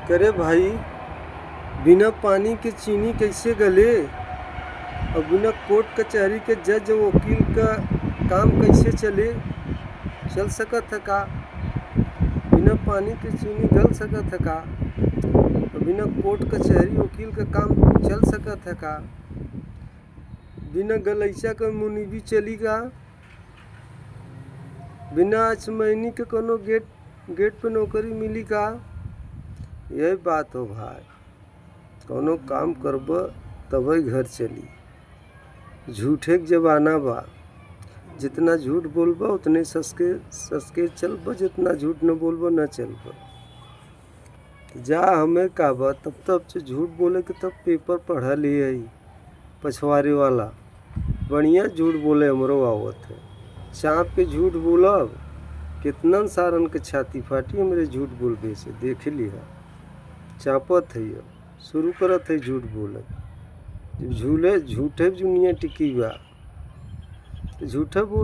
करे भाई, बिना पानी के चीनी कैसे गले? और बिना कोर्ट कचहरी के जज वकील का काम कैसे चले? चल सकत है का? बिना पानी के चीनी गल सकत है का? और बिना कोर्ट कचहरी वकील का काम चल सकत है का? बिना गलैचा का मुनीबी चली का? बिना अचमैनी के कोनो गेट पे नौकरी मिली का? यही बात हो भाई, कोनो काम करब तभी घर चली। झूठे के जमाना बा, जितना झूठ बोलबा उतने ससके चलबा, जितना झूठ न बोलबा न चलबा। जा हमें का बा, तब से झूठ बोले के तब पेपर पढ़ा लिए पछवारे वाला बढ़िया झूठ बोले हमरो आवत है। चाँप के झूठ बोलब कितना सारन के छाती फाटी मेरे झूठ बोलबे से, देख लिहा। चापत है शुरू करत है झूठ बोले, जब झूठे दुनिया टिकी बा, झूठा बोल